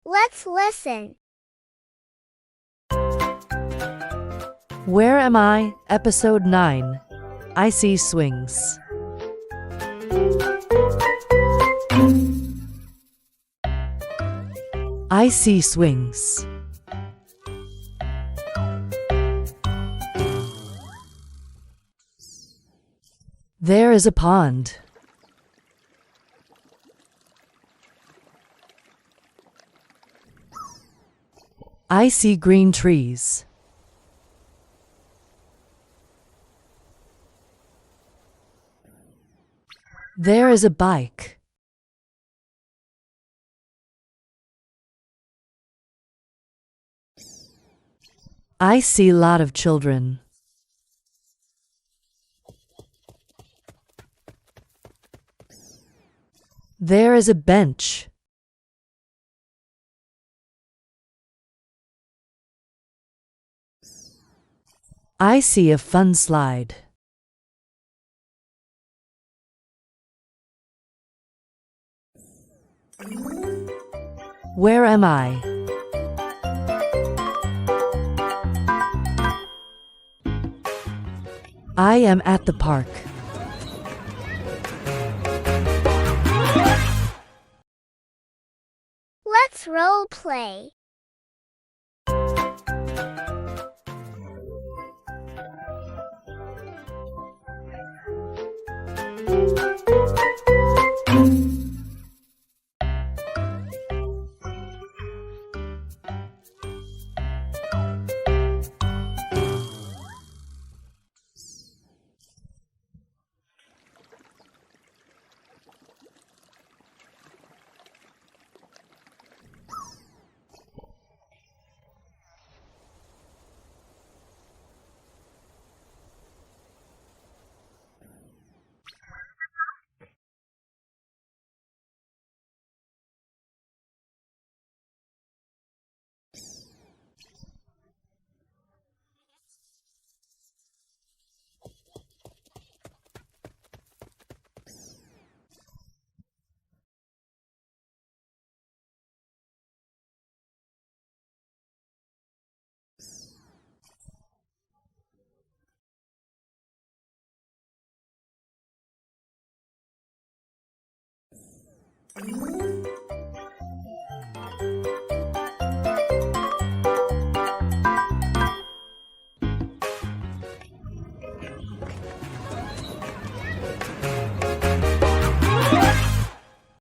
Let's listen. Where Am I? Episode 9. I See Swings. I see swings. There is a pond. I see green trees. There is a bike. I see a lot of children. There is a bench. I see a fun slide. Where am I? I am at the park. Let's role play.